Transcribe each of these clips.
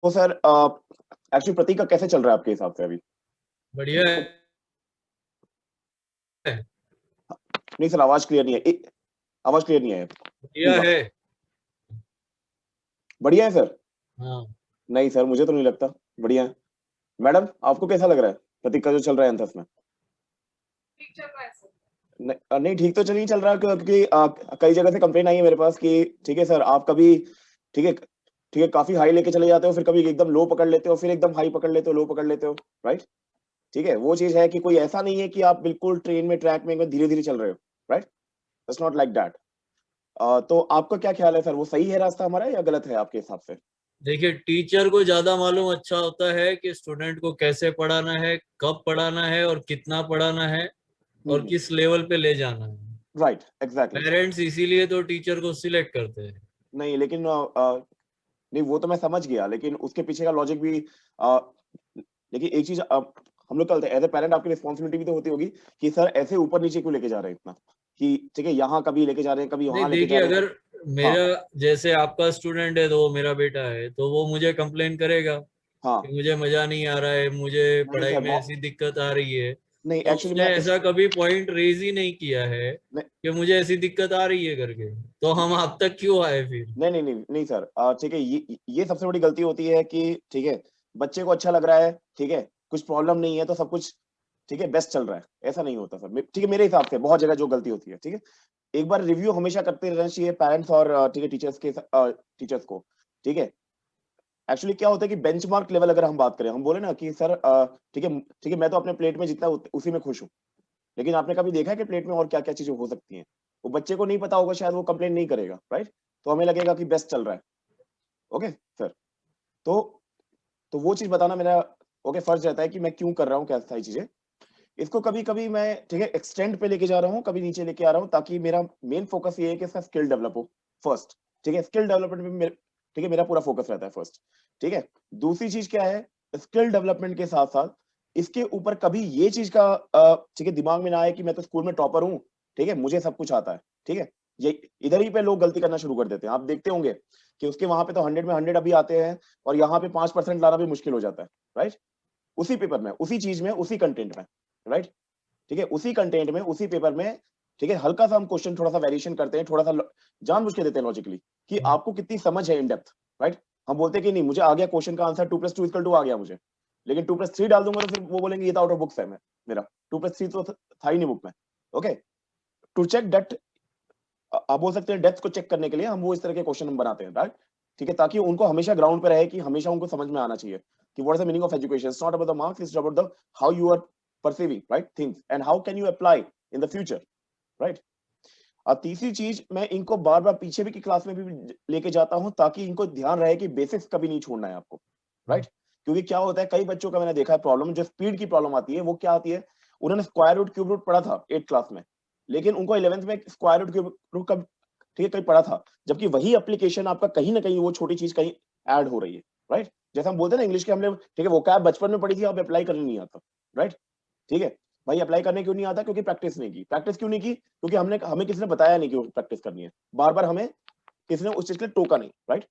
तो sir actually प्रतीक का कैसे चल रहा है आपके हिसाब से अभी? बढ़िया है। नहीं सर, आवाज क्लियर नहीं है। आवाज क्लियर नहीं है बढ़िया प्लीज। है। बढ़िया है सर। हाँ। नहीं सर, मुझे तो नहीं लगता बढ़िया है। मैडम, आपको कैसा लग रहा है प्रतीक का जो चल रहा है एंथस में? नहीं, नहीं ठीक तो चल नहीं चल रहा क्योंकि कई जगह से कंप्लेन आई है मेरे पास कि ठीक है सर, आप कभी ठीक है ठीक है काफी हाई लेके चले जाते हो, फिर कभी एकदम लो पकड़ लेते हो, फिर एकदम हाई पकड़ लेते हो, लो पकड़ लेते हो। राइट। ठीक है, वो चीज है कि कोई ऐसा नहीं है कि आप बिल्कुल ट्रेन में ट्रैक में धीरे धीरे चल रहे हो। Right. It's not like that. तो आपका क्या ख्याल है सर, वो सही है रास्ता हमारा या गलत है आपके हिसाब से? देखिए, टीचर को ज्यादा मालूम अच्छा होता है कि स्टूडेंट को कैसे पढ़ाना है, कब पढ़ाना है और कितना पढ़ाना है और किस लेवल पे ले जाना है। Right, exactly. पेरेंट्स इसीलिए तो टीचर को सिलेक्ट करते हैं। नहीं लेकिन नहीं वो तो मैं समझ गया, लेकिन उसके पीछे का लॉजिक भी अ, लेकिन एक चीज हम लोग कहते हैं एज ए पेरेंट आपकी रिस्पॉन्सिबिलिटी भी तो होती होगी कि सर ऐसे ऊपर नीचे क्यों लेके जा रहे हैं इतना, कि ठीक है यहाँ कभी लेके जा रहे हैं, कभी नहीं, वहां लेके जा देखिए, रहे हैं। अगर हाँ। मेरा जैसे आपका स्टूडेंट है तो वो मेरा बेटा है, तो वो मुझे कंप्लेन करेगा हाँ। कि मुझे मजा नहीं आ रहा है, मुझे नहीं पढ़ाई सर, में ऐसी दिक्कत आ रही है। नहीं तो एक्चुअली उसने मैं इस ऐसा कभी पॉइंट रेज ही नहीं किया है नहीं कि मुझे ऐसी दिक्कत आ रही है करके। तो हम आप तक क्यों आए फिर? नहीं नहीं नहीं, नहीं सर, ठीक है, ये सबसे बड़ी गलती होती है कि ठीक है बच्चे को अच्छा लग रहा है, ठीक है कुछ प्रॉब्लम नहीं है तो सब कुछ ठीक है बेस्ट चल रहा है, ऐसा नहीं होता सर। ठीक है, मेरे हिसाब से बहुत जगह जो गलती होती है। ठीक है, एक बार रिव्यू हमेशा करते रहना चाहिए पेरेंट्स और ठीक है टीचर्स को। ठीक है। एक्चुअली क्या होता है कि बेंचमार्क लेवल अगर हम बात करें, हम बोले ना कि सर ठीक है मैं तो अपने प्लेट में जितना उसी में खुश हूँ, लेकिन आपने कभी देखा है कि प्लेट में और क्या क्या चीजें हो सकती हैं? वो बच्चे को नहीं पता होगा, शायद वो कंप्लेन नहीं करेगा। राइट। तो हमें लगेगा कि बेस्ट चल रहा है। Okay sir. तो तो वो चीज बताना मेरा ओके फर्ज रहता है कि मैं क्यों कर रहा हूँ, क्या सारी चीजें। इसको कभी कभी मैं ठीक है एक्सटेंड पे लेके जा रहा हूँ, कभी नीचे लेके आ रहा हूँ, ताकि मेरा मेन फोकस ये है कि इसका स्किल डेवलप हो फर्स्ट। ठीक है, स्किल डेवलपमेंट में ठीक है मेरा पूरा फोकस रहता है फर्स्ट। ठीक है। दूसरी चीज क्या है, स्किल डेवलपमेंट के साथ साथ इसके ऊपर कभी ये चीज का ठीक है दिमाग में ना आए कि मैं तो स्कूल में टॉपर हूँ, ठीक है मुझे सब कुछ आता है। ठीक है। ये इधर ही पे लोग गलती करना शुरू कर देते हैं, आप देखते होंगे कि उसके वहां पे तो 100 में 100 अभी आते हैं, और यहाँ पे 5% लाना भी मुश्किल हो जाता है। राइट। उसी पेपर में, उसी चीज में, उसी कंटेंट में। राइट। ठीक है, उसी कंटेंट में, उसी पेपर में। ठीक है, हल्का सा हम क्वेश्चन थोड़ा सा वेरिएशन करते हैं, थोड़ा सा जानबूझ के देते हैं लॉजिकली, कि आपको कितनी समझ है इन डेप्थ। राइट। हम बोलते हैं कि नहीं मुझे आ गया क्वेश्चन का आंसर 2+2=2 आ गया मुझे, लेकिन 2+3 डाल दूंगा तो फिर वो बोलेंगे ये तो आउट ऑफ बुक्स है। मेरा 2+3 तो था ही नहीं बुक में। ओके। टू चेक डेप्थ, आप बोल सकते हैं डेप्थ को चेक करने के लिए हम वो इस तरह के क्वेश्चन हम बनाते हैं। राइट। ठीक है, ताकि उनको हमेशा ग्राउंड पे रहे, कि हमेशा उनको समझ में आना चाहिए कि what is the meaning of education. It's not about the marks, it's about the how you are perceiving right things and how can you apply in the future. Right. और तीसरी चीज, मैं इनको बार बार पीछे भी की क्लास में भी लेके जाता हूं, ताकि इनको ध्यान रहे कि बेसिक्स कभी नहीं छोड़ना है आपको। राइट। क्योंकि क्या होता है, कई बच्चों का मैंने देखा है प्रॉब्लम, जो स्पीड की प्रॉब्लम आती है वो क्या आती है, उन्होंने स्क्वायर रूट क्यूब रूट पढ़ा था 8th क्लास में, लेकिन उनको 11th में स्क्वायर रूट क्यूब रूट का ठीक है कहीं पढ़ा था, जबकि वही एप्लीकेशन आपका कहीं ना कहीं वो छोटी चीज कहीं ऐड हो रही है। राइट। जैसे हम बोलते हैं ना इंग्लिश के, हमने ठीक है वो क्या बचपन में पढ़ी थी, अब अप्लाई करने नहीं आता। राइट। ठीक है। भाई अप्लाई करने क्यों नहीं आता? क्योंकि प्रैक्टिस नहीं की। प्रैक्टिस क्यों नहीं की? क्योंकि हमें किसी ने बताया नहीं कि प्रैक्टिस करनी है, बार बार हमें किसी ने उस चीज के लिए टोका नहीं। राइट।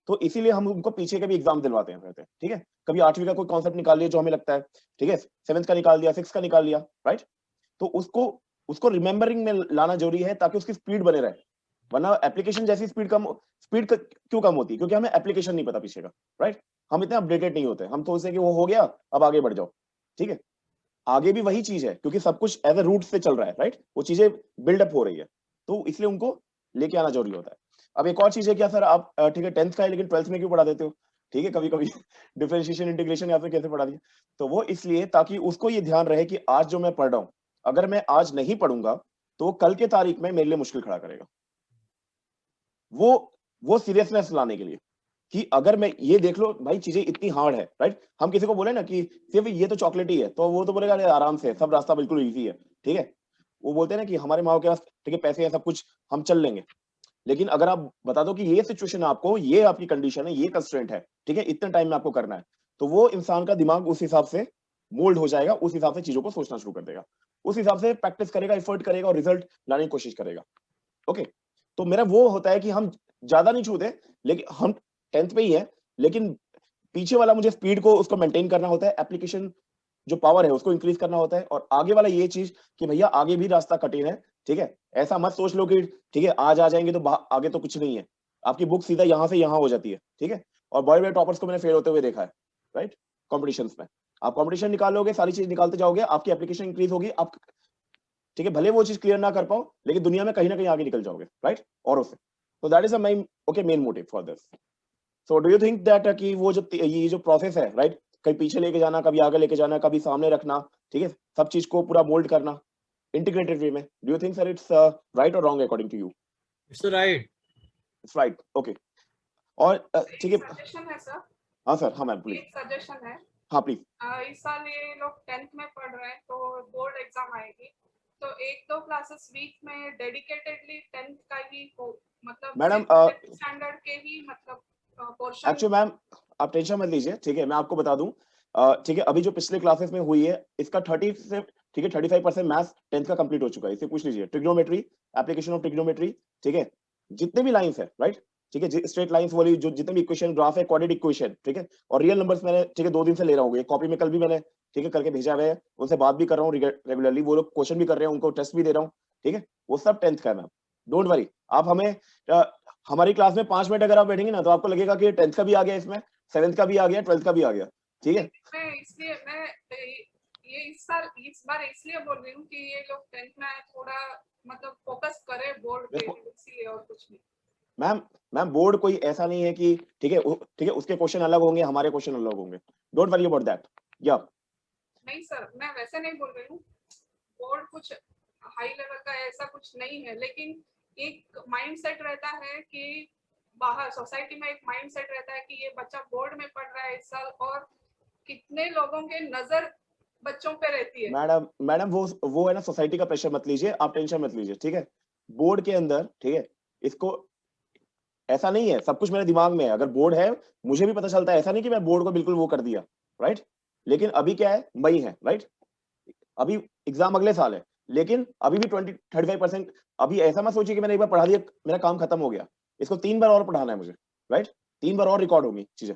तो इसीलिए हम उनको पीछे के भी एग्जाम दिलवाते हैं रहते हैं। ठीक है, कभी 8वीं का कोई कॉन्सेप्ट निकाल लिया जो हमें लगता है, ठीक है 7th का निकाल दिया, 6th का निकाल लिया। राइट। तो उसको उसको रिमेंबरिंग में लाना जरूरी है, ताकि उसकी स्पीड बने रहे। वरना एप्लीकेशन जैसी स्पीड क्यों कम होती है? क्योंकि हमें एप्लीकेशन नहीं पता पीछे का। राइट। हम इतने अपडेटेड नहीं होते, हम सोचते हैं कि वो हो गया, अब आगे बढ़ जाओ। ठीक है, आगे भी वही चीज है, क्योंकि सब कुछ एज ए रूट से चल रहा है। राइट, वो चीजें बिल्डअप हो रही है, तो इसलिए उनको लेके आना जरूरी होता है। अब एक और चीज है, क्या सर आप ठीक है 10th का है लेकिन 12th में क्यों पढ़ा देते हो? ठीक है, कभी कभी डिफरेंशिएशन इंटीग्रेशन या फिर कैसे पढ़ा दिया, तो वो इसलिए ताकि उसको ये ध्यान रहे कि आज जो मैं पढ़ रहा हूं, अगर मैं आज नहीं पढ़ूंगा तो कल के तारीख में मेरे लिए मुश्किल खड़ा करेगा। वो वो सीरियसनेस लाने के लिए, कि अगर मैं ये देख लो भाई चीजें इतनी हार्ड है। राइट। हम किसी को बोले ना कि सिर्फ ये तो चॉकलेट ही है, तो वो तो बोलेगा अरे आराम से, सब रास्ता बिल्कुल इजी है। ठीक है, वो बोलते हैं ना कि हमारे माँ के पास ठीक है पैसे हैं, सब कुछ हम चल लेंगे। लेकिन अगर आप बता दो कि ये सिचुएशन है, आपको ये आपकी कंडीशन है, ये कंस्ट्रेंट है, ठीक है इतने टाइम में आपको करना है, तो वो इंसान का दिमाग उस हिसाब से मोल्ड हो जाएगा, उस हिसाब से चीजों को सोचना शुरू कर देगा, उस हिसाब से प्रैक्टिस करेगा, एफर्ट करेगा और रिजल्ट लाने की कोशिश करेगा। ओके। तो मेरा वो होता है कि हम ज्यादा नहीं छूते, लेकिन हम 10th पे ही है, लेकिन पीछे वाला मुझे स्पीड को उसको मेंटेन करना होता है, एप्लीकेशन जो पावर है उसको इंक्रीज करना होता है, और आगे वाला ये चीज कि भैया आगे भी रास्ता कठिन है, ठीक है। ऐसा मत सोच लो कि ठीक है आज आ जाएंगे तो आगे तो कुछ नहीं है, आपकी बुक सीधा यहाँ से यहाँ हो जाती है, ठीक है। और बड़े बड़े टॉपर्स को मैंने फेल होते हुए देखा है, राइट, कॉम्पिटिशन में। आप कॉम्पिटिशन निकालोगे, सारी चीज निकालते जाओगे, आपकी एप्लीकेशन इंक्रीज होगी, आप ठीक है भले वो चीज क्लियर ना कर पाओ, लेकिन दुनिया में कहीं ना कहीं आगे निकल जाओगे, राइट, और उससे। तो that is my okay main motive for this. So do you think that कि वो जो ये जो प्रोसेस है, राइट, कहीं पीछे लेके जाना, कभी आगे लेके जाना, कभी सामने रखना, ठीक है, सब चीज को पूरा मोल्ड करना इंटीग्रेटेड वे में, do you think sir it's right और wrong according to you? It's right. It's right, okay. और ठीक है, सजेशन है सर। हाँ सर, हाँ मैम प्लीज। एक सजेशन है, हाँ प्लीज। इस साल ये लोग 10th में पढ़ रहे हैं तो बोर्ड एग्जाम आएगी, तो एक दो क्लासेस वीक में डेडिकेटेडली 10th का ही हो, मतलब मैडम स्टैंडर्ड के ही मतलब पोर्शन। एक्चुअली मैम आप टेंशन मत लीजिए, ठीक है, मैं आपको बता दूं, ठीक है, अभी जो पिछले क्लासेस में हुई है इसका 30 से ठीक है 35% मैथ्स 10th का कंप्लीट हो चुका है। इसे पूछ लीजिए, ट्रिग्नोमेट्री, एप्लीकेशन ऑफ ट्रिग्नोमेट्री, ठीक है, जितने भी लाइंस है, राइट, ठीक है, स्ट्रेट लाइंस वाली जो जितने भी इक्वेशन, ग्राफ है, क्वाड्रेटिक इक्वेशन, ठीक है, और रियल नंबर्स मैंने ठीक है 2 दिन से ले रहा हूँ, ये कॉपी में कल भी मैंने ठीक है करके भेजा हुआ है, उनसे बात भी कर रहा हूँ रेगुलरली, वो लोग क्वेश्चन भी कर रहे हैं, उनको टेस्ट भी दे रहा हूँ, ठीक है, वो सब 10th का है मैम, डोंट वरी। आप हमें हमारी क्लास में 5 मिनट अगर आप बैठेंगे ना तो आपको लगेगा कि 10th का भी आ गया, इसमें 7th का भी आ गया, 12th का भी आ गया, ठीक है। मैं ये इस बार इसलिए बोल रही हूँ कि ये लोग 10th में थोड़ा मतलब फोकस करे बोर्ड पे, इसलिए और कुछ नहीं। मैम बोर्ड कोई ऐसा नहीं है कि ठीक है उसके क्वेश्चन अलग होंगे, हमारे क्वेश्चन अलग होंगे, डोंट वरी अबाउट दैट। या नहीं सर, मैं वैसे नहीं बोल रही हूँ, बोर्ड कुछ हाई लेवल का ऐसा कुछ नहीं है, लेकिन एक माइंडसेट रहता है कि बाहर सोसाइटी में एक माइंडसेट रहता है कि ये बच्चा बोर्ड में पढ़ रहा है इस साल, और कितने लोगों के नजर बच्चों पे रहती है। मैडम वो है ना, सोसाइटी का प्रेशर मत लीजिए, आप टेंशन मत लीजिए, ठीक है। बोर्ड के अंदर ठीक है, इसको ऐसा नहीं है, सब कुछ मेरे दिमाग में है, अगर बोर्ड है मुझे भी पता चलता है, ऐसा नहीं कि मैं बोर्ड को बिल्कुल वो कर दिया, राइट। लेकिन अभी क्या है, मई है, राइट, अभी एग्जाम अगले साल है, लेकिन अभी भी 20-35%। अभी ऐसा मत सोचिए कि मैंने एक बार पढ़ा दिया मेरा काम खत्म हो गया, इसको 3 बार और पढ़ाना है मुझे, राइट, 3 बार और रिकॉर्ड होंगी चीजें,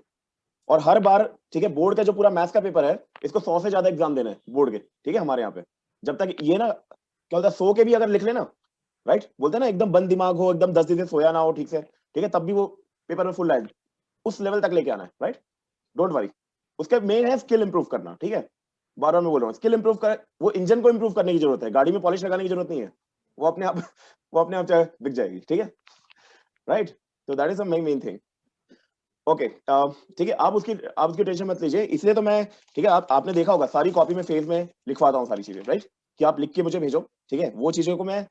और हर बार ठीक है बोर्ड का जो पूरा मैथ्स का पेपर है इसको 100 से ज्यादा एग्जाम देने हैं बोर्ड के, ठीक है, हमारे यहाँ पे। जब तक ये ना क्या होता है 100 के भी अगर लिख लेना, राइट, बोलते हैं ना एकदम बंद दिमाग हो, एकदम 10 दिन से सोया ना हो ठीक से, ठीक है, तब भी वो पेपर में फुल लाइट, उस लेवल तक लेके आना है, राइट, डोंट वरी। उसका मेन है स्किल इंप्रूव करना, ठीक है, बार बार मैं बोल रहा हूँ स्किल इंप्रूव कर, वो इंजन को इंप्रूव करने की जरूरत है, गाड़ी में पॉलिश लगाने की जरूरत नहीं है, वो अपने आप वो अपने आप दिख जाएगी, ठीक है, राइट। तो that is the main thing, okay, ठीक है, आप उसकी टेंशन मत लीजिए, इसलिए तो मैं ठीक है, आपने देखा होगा सारी कॉपी में फेज में लिखवाता हूँ सारी चीजें, राइट, कि आप लिख के मुझे भेजो, ठीक है, वो चीजों को मैं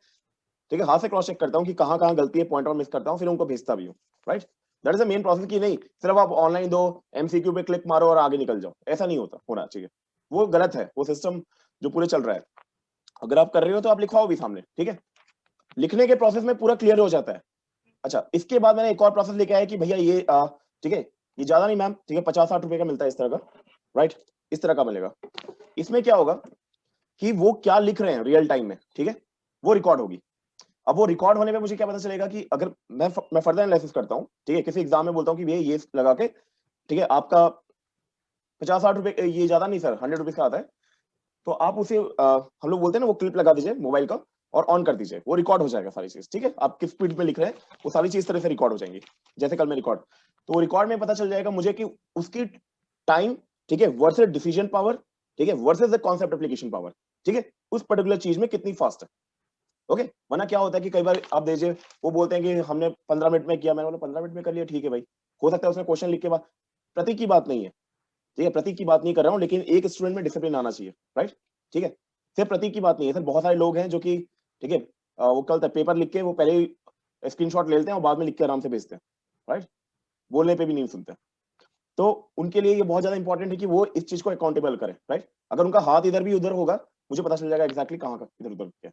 ठीक है हाथ से क्रॉस चेक करता हूँ कि कहाँ कहाँ गलती है, पॉइंट आउट मिस करता हूँ, फिर उनको भेजता भी हूँ, right. That is the main process, की नहीं सिर्फ आप ऑनलाइन दो, एमसीक्यू पे क्लिक मारो और आगे निकल जाओ, ऐसा नहीं होना चाहिए, वो गलत है, वो सिस्टम जो पूरे चल रहा है। अगर आप कर रहे हो तो आप लिखवाओ भी सामने, ठीक है, लिखने के प्रोसेस में पूरा क्लियर हो जाता है। अच्छा, इसके बाद मैंने एक और प्रोसेस लेके आया कि भैया ये ठीक है, ये ज्यादा नहीं मैम, ठीक है, 50-60 रुपए का मिलता है इस तरह का, राइट, इस तरह का मिलेगा। इसमें क्या होगा कि वो क्या लिख रहे हैं रियल टाइम में, ठीक है, वो रिकॉर्ड होगी। अब वो रिकॉर्ड होने पे मुझे क्या पता चलेगा कि अगर मैं फर्दर एनालिसिस करता हूँ, ठीक है, किसी एग्जाम में बोलता हूँ कि भैया ये लगा के ठीक है आपका 50-60 रुपए, ये ज्यादा नहीं सर 100 रुपीज का आता है, तो आप उसे हम लोग बोलते हैं ना वो क्लिप लगा दीजिए मोबाइल का और ऑन कर दीजिए, वो रिकॉर्ड हो जाएगा सारी चीज, ठीक है, आप किस स्पीड में लिख रहे हैं वो सारी चीज इस तरह से रिकॉर्ड हो जाएंगी, जैसे कल में रिकॉर्ड, तो वो रिकॉर्ड में पता चल जाएगा मुझे कि उसकी टाइम, ठीक है, वर्सेस डिसीजन पावर, ठीक है, versus the concept application power, ठीक है, उस पर्टिकुलर चीज में कितनी फास्ट है, ओके। वरना क्या होता है कि कई बार आप दीजिए, वो बोलते हैं कि हमने 15 मिनट में किया, मैंने बोला 15 मिनट में कर लिया, ठीक है भाई, हो सकता है उसने क्वेश्चन लिख के बाद, प्रतीक की बात नहीं है, ठीक है, प्रतीक की बात नहीं कर रहा हूँ, लेकिन एक स्टूडेंट में डिसिप्लिन आना चाहिए, राइट, ठीक है, सिर्फ प्रतीक की बात नहीं है सर, बहुत सारे लोग हैं जो कि ठीक है वो क्या होता है पेपर लिख के वो पहले ही स्क्रीनशॉट ले लेते हैं और बाद में लिख के आराम से भेजते हैं, राइट, बोलने पे भी नहीं सुनते, तो उनके लिए ये बहुत ज्यादा इंपॉर्टेंट है कि वो इस चीज को अकाउंटेबल करें, राइट। अगर उनका हाथ इधर भी उधर होगा मुझे पता चल जाएगा एक्जैक्टली कहाँ का इधर उधर क्या,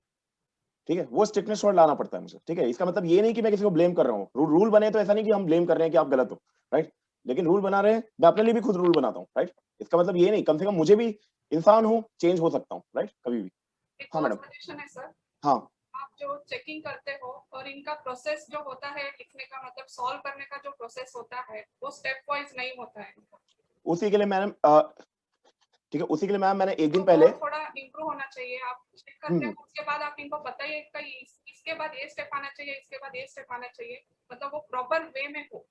ठीक है, वो स्ट्रिक्टनेस थोड़ा लाना पड़ता है मुझे, ठीक है। इसका मतलब ये नहीं कि मैं किसी को ब्लेम कर रहा हूँ, रूल बने तो ऐसा नहीं कि हम ब्लेम कर रहे हैं कि आप गलत हो, राइट, लेकिन रूल बना रहे हैं, मैं अपने लिए भी खुद रूल बनाता हूँ, राइट, इसका मतलब ये नहीं, कम से कम मुझे भी इंसान हूँ, चेंज हो सकता हूँ, राइट, कभी भी। एक हाँ और मैडम। सजेशन है सर, हाँ आप जो चेकिंग करते हो और इनका प्रोसेस जो होता है लिखने का, मतलब सॉल्व करने का जो प्रोसेस होता है वो स्टेप वाइज नहीं होता है, उसी के लिए मैम ठीक है, उसी के लिए मैम मैंने एक दिन तो पहले वो थोड़ा इम्प्रूव होना चाहिए। आप चेक करते हैं, उसके बाद आप इनको बताइए कि इसके बाद ये स्टेप आना चाहिए, इसके बाद ये स्टेप आना चाहिए, मतलब वो प्रॉपर वे में हो।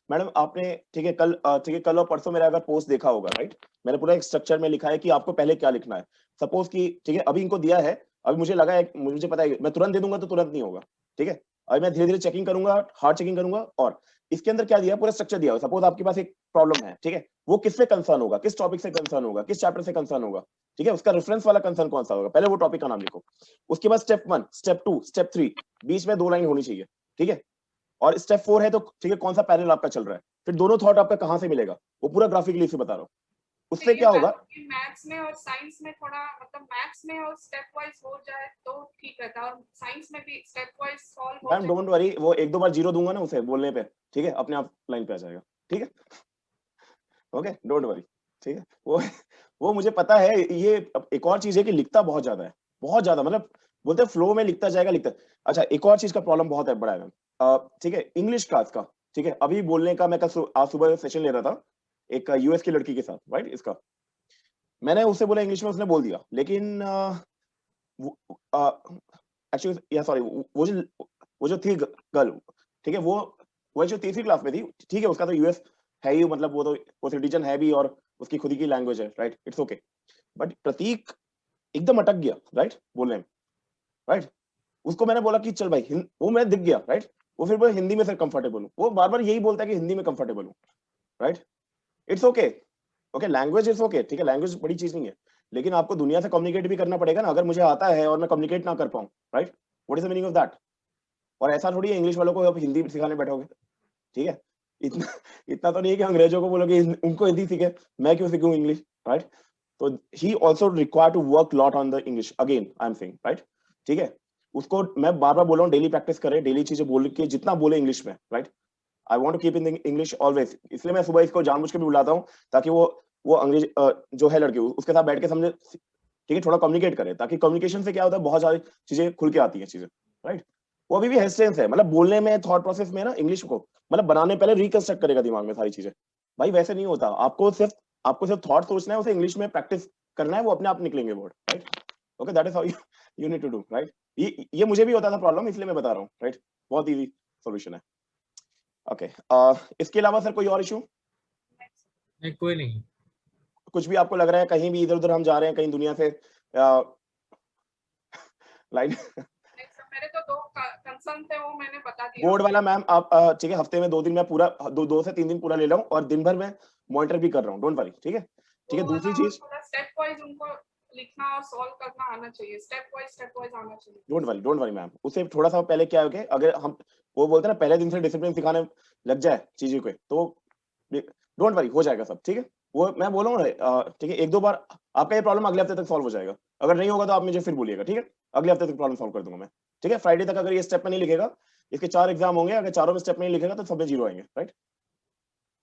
मैडम आपने ठीक है कल और परसों मेरा अगर पोस्ट देखा होगा, राइट, मैंने पूरा एक स्ट्रक्चर में लिखा है कि आपको पहले क्या लिखना है। सपोज कि ठीक है अभी इनको दिया है, अभी मुझे लगा है, मुझे पता है मैं तुरंत दे दूंगा तो तुरंत नहीं होगा, ठीक है, अभी मैं धीरे धीरे चेकिंग करूंगा, हार्ड चेकिंग करूंगा, और इसके अंदर क्या दिया, पूरा स्ट्रक्चर दिया हुआ। सपोज आपके पास एक प्रॉब्लम है, ठीक है, वो किससे कंसर्न होगा, किस टॉपिक से कंसर्न होगा, किस चैप्टर से कंसर्न होगा, ठीक है, उसका रेफरेंस वाला कंसर्न कौन सा होगा, पहले वो टॉपिक का नाम लिखो। उसके बाद स्टेप 1, स्टेप 2, स्टेप 3, बीच में 2 लाइन होनी चाहिए, ठीक है, और स्टेप 4 है तो ठीक है कौन सा पैरेलल आपका चल रहा है, फिर दोनों थॉट आपका कहां से मिलेगा, वो पूरा ग्राफिकली से बता रहा हूँ। उससे क्या होगा, मैथ्स में और साइंस में थोड़ा, मतलब मैथ्स में और स्टेप वाइज हो जाए तो ठीक रहता है, और साइंस में भी स्टेप वाइज सॉल्व हो मैम डोंट वरी, वो एक दो बार जीरो दूंगा ना उसे बोलने पे, ठीक है, अपने आप लाइन पे आ जाएगा, ठीक है, ओके, डोंट वरी, ठीक है, वो मुझे पता है। ये एक और चीज है कि लिखता बहुत ज्यादा है, बहुत ज्यादा, मतलब बोलते फ्लो में लिखता जाएगा, लिखता। अच्छा, एक और चीज का प्रॉब्लम बहुत है, बड़ा है मैम, ठीक है, इंग्लिश का इसका, ठीक है, अभी बोलने का मैं कल आज सुबह सेशन ले रहा था एक यूएस की लड़की के साथ, राइट, इसका मैंने उससे बोला इंग्लिश में, उसने बोल दिया, लेकिन एक्चुअली या सॉरी, वो जो थी गर्ल, ठीक है, वो जो तीसरी क्लास में थी, ठीक है, उसका तो यूएस है ही, मतलब वो सिटीजन है भी, और उसकी खुद की लैंग्वेज है, राइट, इट्स ओके, बट प्रतीक एकदम अटक गया, राइट, बोलने में, राइट, उसको मैंने बोला कि चल भाई, वो मैं दिख गया, राइट, वो फिर बोला हिंदी में सर कंफर्टेबल हूँ, वो बार बार यही बोलता है कि हिंदी में कंफर्टेबल हूँ, right, it's okay, okay, language is okay, ठीक है, लैंग्वेज बड़ी चीज नहीं है, लेकिन आपको दुनिया से कम्युनिकेट भी करना पड़ेगा ना, अगर मुझे आता है और मैं कम्युनिकेट ना कर पाऊँ, right, what is the meaning of that. और ऐसा थोड़ी है इंग्लिश वालों को आप हिंदी सिखाने बैठोगे, ठीक है, इतना इतना तो नहीं है कि अंग्रेजों को बोलोगे उनको हिंदी सीखे, मैं क्यों सीखूं इंग्लिश, राइट, तो he also require to work lot on the English, again I am saying, right, ठीक है, उसको मैं बार बार बोल रहा हूँ डेली प्रैक्टिस करे, डेली चीजें बोल के जितना बोले इंग्लिश में, right, I want to keep in English always, इसलिए मैं सुबह इसको जानबूझ के भी बुलाता हूँ, ताकि वो अंग्रेज जो है लड़की उसके साथ बैठ के समझे, ठीक है, थोड़ा कम्युनिकेट करे, ताकि कम्युनिकेशन से क्या होता है, बहुत सारी चीजें खुल के आती है चीजें, राइट, वो अभी भी हेजिटेंस है, मतलब बोलने में, थॉट प्रोसेस में ना, इंग्लिश को मतलब बनाने पहले रिकंस्ट्रक्ट करेगा दिमाग में सारी चीजें, भाई वैसे नहीं होता, आपको सिर्फ थॉट सोचना है, उसे इंग्लिश में प्रैक्टिस करना है, वो अपने आप निकलेंगे word, right, okay, that is how you need to do, right, ये मुझे भी होता था प्रॉब्लम, इसलिए मैं बता रहा हूँ, राइट, बहुत इजी सॉल्यूशन है, ओके, इसके अलावा सर कोई और इशू, नहीं, कोई नहीं, कुछ भी आपको लग रहा है कहीं भी इधर उधर हम जा रहे हैं, कहीं दुनिया से लाइन मेरे तो 2 कंसर्न थे, वो मैंने बता दिया। बोर्ड वाला मैम आप ठीक है, हफ्ते में 2 दिन मैं पूरा 2 से 3 दिन पूरा ले रहा हूँ, और दिन भर मैं मॉनिटर भी कर रहा हूँ, डोंट वरी, ठीक है, ठीक है, दूसरी चीज, स्टेप वाइज उनको लिखना और सॉल्व करना आना चाहिए, स्टेप वाइज आना चाहिए, डोंट वरी मैम, उसे थोड़ा सा पहले क्या है, अगर हम वो बोलते हैं ना पहले दिन से डिसिप्लिन सिखाने लग जाए चीजों को, तो डोंट वरी, हो जाएगा सब, ठीक है, वो मैं बोल रहा हूँ, ठीक है, 1-2 बार आपका ये प्रॉब्लम अगले हफ्ते तक सॉल्व हो जाएगा, अगर नहीं होगा तो आप मुझे फिर बोलिएगा, ठीक है, अगले हफ्ते तक प्रॉब्लम सॉल्व कर दूंगा मैं, ठीक है, फ्राइडे तक अगर ये स्टेप में नहीं लिखेगा, इसके 4 एग्जाम होंगे, अगर चारों में स्टेप में नहीं लिखेगा तो सब में 0 आएंगे, राइट,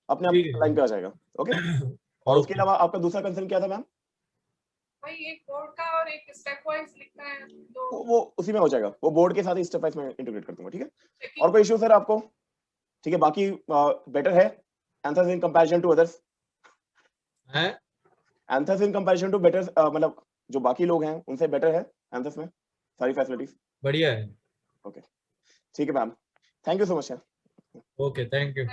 अपने आप ठीक है, लाइन पे आ जाएगा, ओके, और उसके ओके, अलावा आपका दूसरा कंसर्न क्या था मैम, भाई एक बोर्ड का और एक स्टेप वाइज लिखना है, तो वो उसी में हो जाएगा, वो बोर्ड के साथ ही स्टेप वाइज में इंटीग्रेट कर दूंगा, ठीक है, checking और कोई इश्यू सर आपको, ठीक है, बाकी बेटर है answers in comparison to others, है, answers in comparison to better, मतलब जो बाकी लोग हैं उनसे बेटर है आंसर्स में सारी फैसिलिटीज, बढ़िया है, ओके, ठीक है ma'am, thank you so much sir. Okay, thank you.